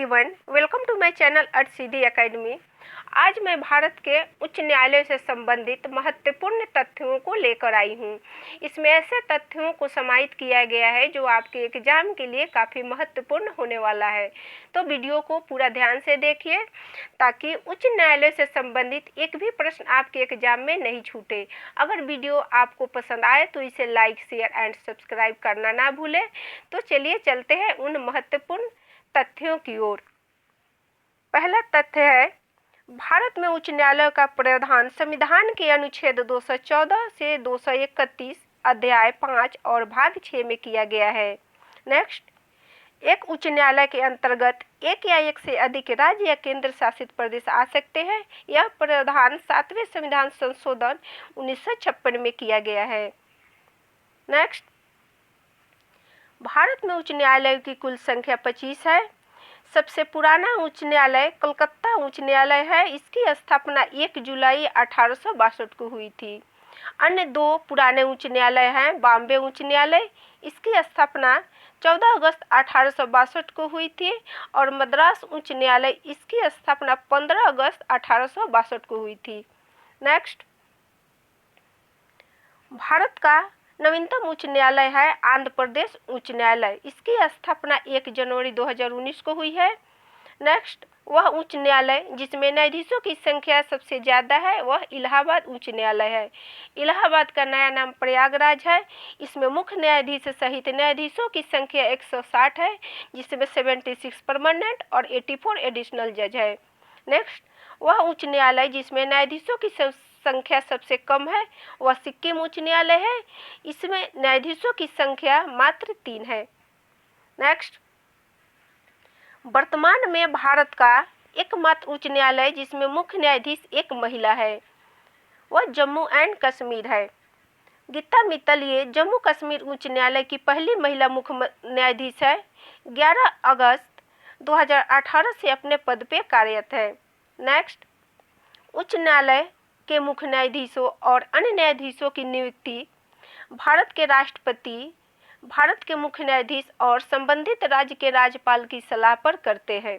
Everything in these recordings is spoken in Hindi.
Everyone, welcome to my channel Arth Sidhi academy. आज मैं भारत के उच्च न्यायालय से संबंधित महत्वपूर्ण तथ्यों को लेकर आई हूँ। इसमें ऐसे तथ्यों को समाहित किया गया है जो आपके एग्जाम के लिए काफ़ी महत्वपूर्ण होने वाला है। तो वीडियो को पूरा ध्यान से देखिए ताकि उच्च न्यायालय से संबंधित एक भी प्रश्न आपके एग्जाम में नहीं छूटे। अगर वीडियो आपको पसंद आए तो इसे लाइक, शेयर एंड सब्सक्राइब करना ना भूलें। तो चलिए चलते हैं उन महत्वपूर्ण तथ्यों की ओर। पहला तथ्य है, भारत में उच्च न्यायालय का प्रावधान संविधान के अनुच्छेद 214 से 231 अध्याय 5 और भाग 6 में किया गया है। नेक्स्ट, एक उच्च न्यायालय के अंतर्गत एक या एक से अधिक राज्य या केंद्र शासित प्रदेश आ सकते हैं। यह प्रावधान 7वें संविधान संशोधन 1956 में किया गया है। नेक्स्ट, भारत में उच्च न्यायालय की कुल संख्या 25 है। सबसे पुराना उच्च न्यायालय कलकत्ता उच्च न्यायालय है। इसकी स्थापना 1 जुलाई 1862 को हुई थी। अन्य दो पुराने उच्च न्यायालय हैं बॉम्बे उच्च न्यायालय, इसकी स्थापना 14 अगस्त 1862 को हुई थी, और मद्रास उच्च न्यायालय, इसकी स्थापना 15 अगस्त 1862 को हुई थी। नेक्स्ट, भारत का नवीनतम उच्च न्यायालय है आंध्र प्रदेश उच्च न्यायालय, इसकी स्थापना 1 जनवरी 2019 को हुई है। नेक्स्ट, वह उच्च न्यायालय जिसमें न्यायाधीशों की संख्या सबसे ज़्यादा है वह इलाहाबाद उच्च न्यायालय है। इलाहाबाद का नया नाम प्रयागराज है। इसमें मुख्य न्यायाधीश सहित न्यायाधीशों की संख्या 160 है, जिसमें 76 परमानेंट और 84 एडिशनल जज है। नेक्स्ट, वह उच्च न्यायालय जिसमें न्यायाधीशों की संख्या सबसे कम है वह सिक्किम उच्च न्यायालय है। इसमें न्यायाधीशों की संख्या मात्र 3 है। नेक्स्ट, वर्तमान में भारत का एकमात्र उच्च न्यायालय जिसमें मुख्य न्यायाधीश एक महिला है वह जम्मू एंड कश्मीर है। गीता मित्तल ये जम्मू कश्मीर उच्च न्यायालय की पहली महिला मुख्य न्यायाधीश है। 11 अगस्त 2018 से अपने पद पे कार्यरत है। नेक्स्ट, उच्च न्यायालय के मुख्य न्यायाधीशों और अन्य न्यायाधीशों की नियुक्ति भारत के राष्ट्रपति, भारत के मुख्य न्यायाधीश और संबंधित राज्य के राज्यपाल की सलाह पर करते हैं।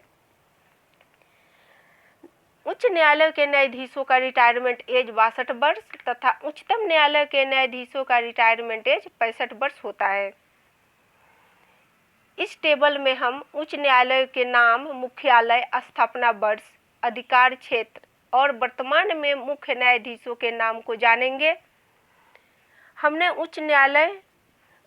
उच्च न्यायालय के न्यायाधीशों का रिटायरमेंट एज 62 वर्ष तथा उच्चतम न्यायालय के न्यायाधीशों का रिटायरमेंट एज 65 वर्ष होता है। इस टेबल में हम उच्च न्यायालय के नाम, मुख्यालय, स्थापना वर्ष, अधिकार क्षेत्र और वर्तमान में मुख्य न्यायाधीशों के नाम को जानेंगे। हमने उच्च न्यायालय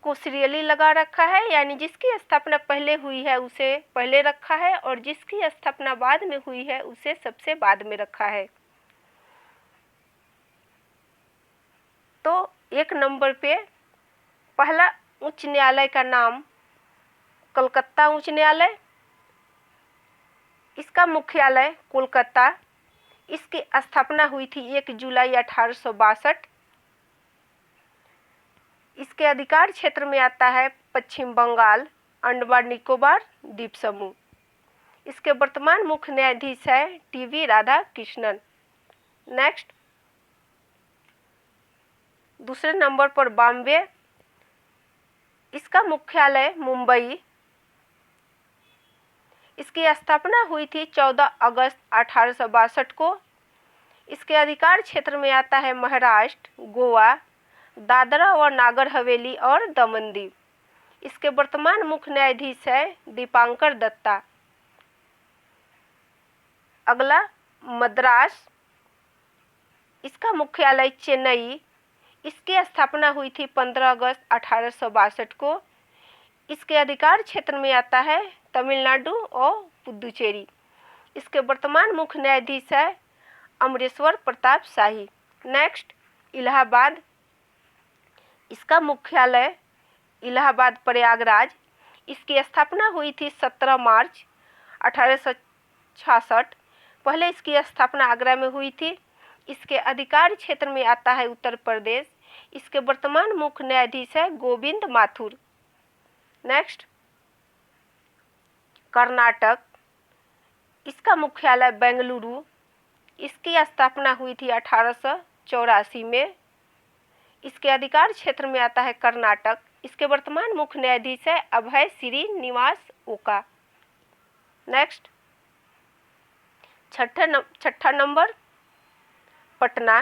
को सीरियली लगा रखा है, यानी जिसकी स्थापना पहले हुई है उसे पहले रखा है और जिसकी स्थापना बाद में हुई है उसे सबसे बाद में रखा है। तो 1 नंबर पे पहला उच्च न्यायालय का नाम कलकत्ता उच्च न्यायालय, इसका मुख्यालय कोलकाता, इसकी स्थापना हुई थी 1 जुलाई 1862। इसके अधिकार क्षेत्र में आता है पश्चिम बंगाल, अंडमान निकोबार द्वीप समूह। इसके वर्तमान मुख्य न्यायाधीश है टीवी राधाकृष्णन। नेक्स्ट, दूसरे नंबर पर बॉम्बे, इसका मुख्यालय मुंबई, इसकी स्थापना हुई थी 14 अगस्त 1862 को। इसके अधिकार क्षेत्र में आता है महाराष्ट्र, गोवा, दादरा और नागर हवेली और दमन दीव। इसके वर्तमान मुख्य न्यायाधीश है दीपांकर दत्ता। अगला मद्रास, इसका मुख्यालय चेन्नई, इसकी स्थापना हुई थी 15 अगस्त 1862 को। इसके अधिकार क्षेत्र में आता है तमिलनाडु और पुदुचेरी। इसके वर्तमान मुख्य न्यायाधीश है अमरेश्वर प्रताप शाही। नेक्स्ट, इलाहाबाद, इसका मुख्यालय इलाहाबाद प्रयागराज, इसकी स्थापना हुई थी 17 मार्च 1866। पहले इसकी स्थापना आगरा में हुई थी। इसके अधिकार क्षेत्र में आता है उत्तर प्रदेश। इसके वर्तमान मुख्य न्यायाधीश है गोविंद माथुर। नेक्स्ट, कर्नाटक, इसका मुख्यालय बेंगलुरु, इसकी स्थापना हुई थी 1884 में। इसके अधिकार क्षेत्र में आता है कर्नाटक। इसके वर्तमान मुख्य न्यायाधीश है अभय श्रीनिवास ओका। नेक्स्ट छठा नंबर पटना।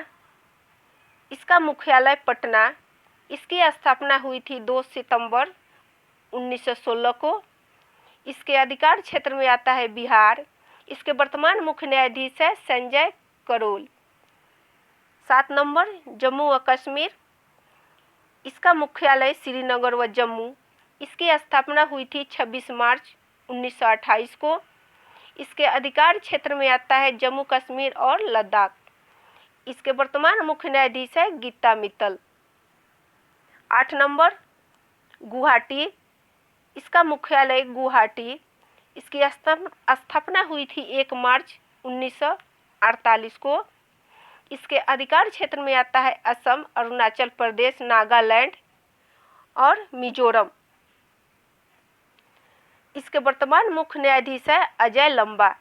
इसका मुख्यालय पटना। इसकी स्थापना हुई थी 2 सितंबर 1916 को। इसके अधिकार क्षेत्र में आता है बिहार। इसके वर्तमान मुख्य न्यायाधीश है संजय करोल। 7 नंबर जम्मू व कश्मीर। इसका मुख्यालय श्रीनगर व जम्मू। इसकी स्थापना हुई थी 26 मार्च 1928 को। इसके अधिकार क्षेत्र में आता है जम्मू कश्मीर और लद्दाख। इसके वर्तमान मुख्य न्यायाधीश है गीता मित्तल। 8 नंबर गुवाहाटी। इसका मुख्यालय गुवाहाटी। इसकी स्थापना हुई थी 1 मार्च 1948 को। इसके अधिकार क्षेत्र में आता है असम, अरुणाचल प्रदेश, नागालैंड और मिजोरम। इसके वर्तमान मुख्य न्यायाधीश है अजय लंबा।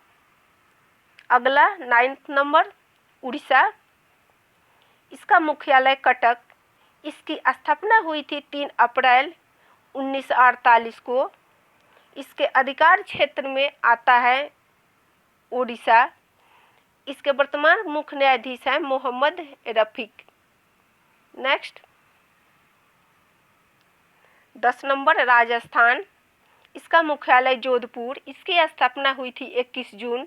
अगला 9 नंबर उड़ीसा। इसका मुख्यालय कटक। इसकी स्थापना हुई थी 3 अप्रैल 1948 को। इसके अधिकार क्षेत्र में आता है ओडिशा। इसके वर्तमान मुख्य न्यायाधीश हैं मोहम्मद रफीक। Next 10 number Rajasthan. इसका मुख्यालय जोधपुर। इसकी स्थापना हुई थी 21 जून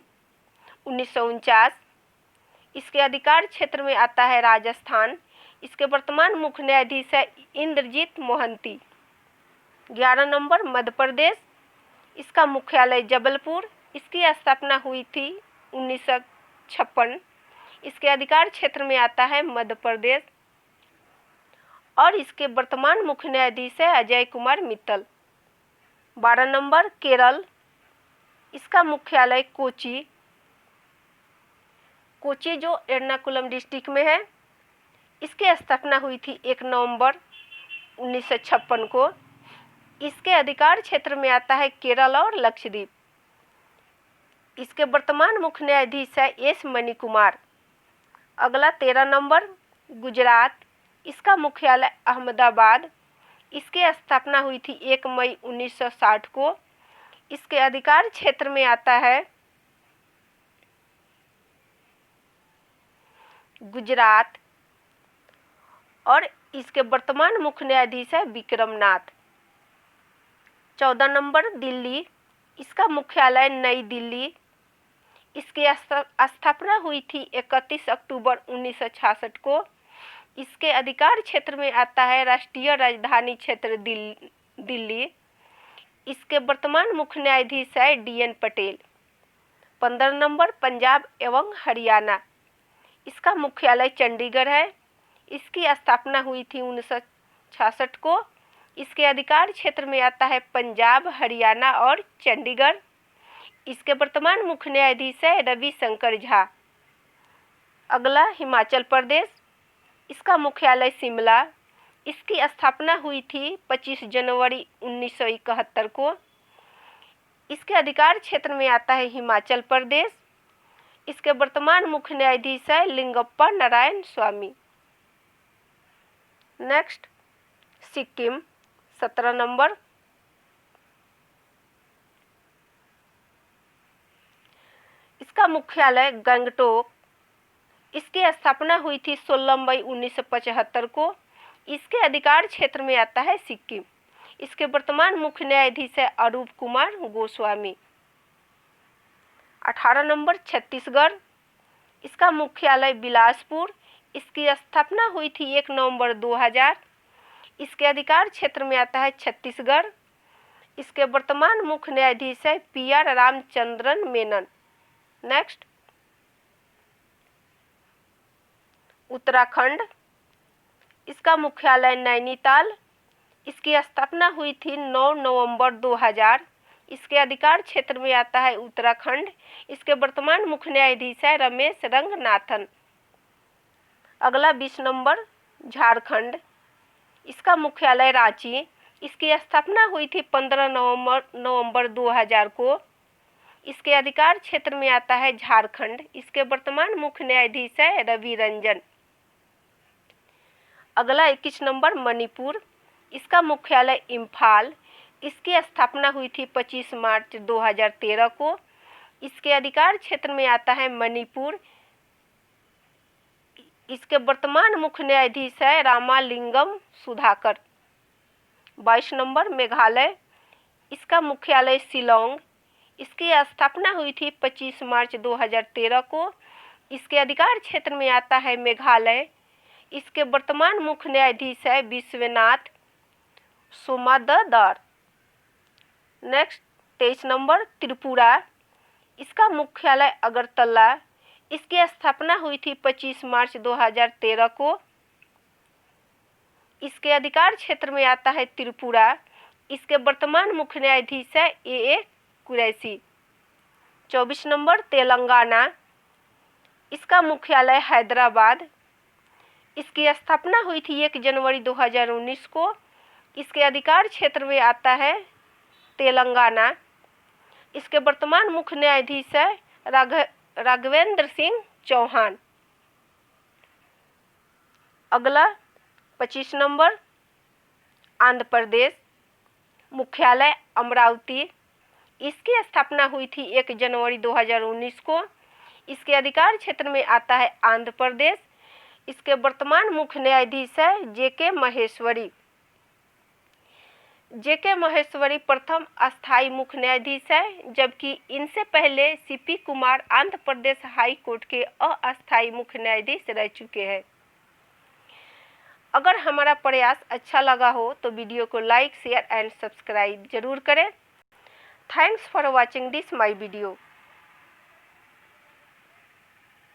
1949। इसके अधिकार क्षेत्र में आता है राजस्थान। इसके वर्तमान मुख्य न्यायाधीश है इंद्रजीत मोहंती। 11 नंबर मध्य प्रदेश। इसका मुख्यालय जबलपुर। इसकी स्थापना हुई थी 1956। इसके अधिकार क्षेत्र में आता है मध्य प्रदेश और इसके वर्तमान मुख्य न्यायाधीश है अजय कुमार मित्तल। 12 नंबर केरल। इसका मुख्यालय कोची। कोची जो एर्नाकुलम डिस्ट्रिक्ट में है। इसकी स्थापना हुई थी 1 नवंबर 1956 को। इसके अधिकार क्षेत्र में आता है केरल और लक्षद्वीप। इसके वर्तमान मुख्य न्यायाधीश है एस मणिकुमार। अगला 13 नंबर गुजरात। इसका मुख्यालय अहमदाबाद। इसकी स्थापना हुई थी 1 मई 1960 को। इसके अधिकार क्षेत्र में आता है गुजरात और इसके वर्तमान मुख्य न्यायाधीश है विक्रमनाथ। 14 नंबर दिल्ली। इसका मुख्यालय नई दिल्ली। इसकी स्थापना हुई थी 31 अक्टूबर 1966 को। इसके अधिकार क्षेत्र में आता है राष्ट्रीय राजधानी क्षेत्र दिल्ली। इसके वर्तमान मुख्य न्यायाधीश है DN पटेल। 15 नंबर पंजाब एवं हरियाणा। इसका मुख्यालय चंडीगढ़ है। इसकी स्थापना हुई थी 1966 को। इसके अधिकार क्षेत्र में आता है पंजाब, हरियाणा और चंडीगढ़। इसके वर्तमान मुख्य न्यायाधीश है रविशंकर झा। अगला हिमाचल प्रदेश। इसका मुख्यालय शिमला। इसकी स्थापना हुई थी 25 जनवरी 1971 को। इसके अधिकार क्षेत्र में आता है हिमाचल प्रदेश। इसके वर्तमान मुख्य न्यायाधीश है लिंगप्पा नारायण स्वामी। Next Sikkim 17 number. इसका मुख्यालय गंगटोक। इसकी स्थापना हुई थी 16 मई 1975 को। इसके अधिकार क्षेत्र में आता है सिक्किम। इसके वर्तमान मुख्य न्यायाधीश है अरूप कुमार गोस्वामी। 18 नंबर छत्तीसगढ़। इसका मुख्यालय बिलासपुर। इसकी स्थापना हुई थी 1 नवंबर 2000। इसके अधिकार क्षेत्र में आता है छत्तीसगढ़। इसके वर्तमान मुख्य न्यायाधीश है PR रामचंद्रन मेनन। नेक्स्ट उत्तराखंड। इसका मुख्यालय नैनीताल। इसकी स्थापना हुई थी 9 नवंबर 2000। इसके अधिकार क्षेत्र में आता है उत्तराखंड। इसके वर्तमान मुख्य न्यायाधीश है रमेश रंगनाथन। अगला 20 नंबर झारखंड। इसका मुख्यालय रांची। इसकी स्थापना हुई थी 15 नवंबर 2000 को। इसके अधिकार क्षेत्र में आता है झारखंड। इसके वर्तमान मुख्य न्यायाधीश है रवि रंजन। अगला 21 नंबर मणिपुर। इसका मुख्यालय इम्फाल। इसकी स्थापना हुई थी 25 मार्च 2013 को। इसके अधिकार क्षेत्र में आता है मणिपुर। इसके वर्तमान मुख्य न्यायाधीश है रामालिंगम सुधाकर। 22 नंबर मेघालय, इसका मुख्यालय शिलोंग। इसकी स्थापना हुई थी 25 मार्च 2013 को। इसके अधिकार क्षेत्र में आता है मेघालय। इसके वर्तमान मुख्य न्यायाधीश है विश्वनाथ सोमादर। नेक्स्ट 23 नंबर त्रिपुरा, इसका मुख्यालय अगरतला। इसकी स्थापना हुई थी 25 मार्च 2013 को। इसके अधिकार क्षेत्र में आता है त्रिपुरा। इसके वर्तमान मुख्य न्यायाधीश है ए कुरैशी। 24 नंबर तेलंगाना, इसका मुख्यालय हैदराबाद। इसकी स्थापना हुई थी 1 जनवरी 2019 को। इसके अधिकार क्षेत्र में आता है तेलंगाना। इसके वर्तमान मुख्य न्यायाधीश है राघवेंद्र सिंह चौहान। अगला 25 नंबर आंध्र प्रदेश, मुख्यालय अमरावती। इसकी स्थापना हुई थी 1 जनवरी 2019 को। इसके अधिकार क्षेत्र में आता है आंध्र प्रदेश। इसके वर्तमान मुख्य न्यायाधीश है जेके महेश्वरी। जेके महेश्वरी प्रथम अस्थायी मुख्य न्यायाधीश है, जबकि इनसे पहले CP Kumar Andhra Pradesh high court के अस्थायी मुख्य न्यायाधीश रह चुके हैं। अगर हमारा प्रयास अच्छा लगा हो तो वीडियो को लाइक, शेयर एंड सब्सक्राइब जरूर करें। Thanks for watching this my video.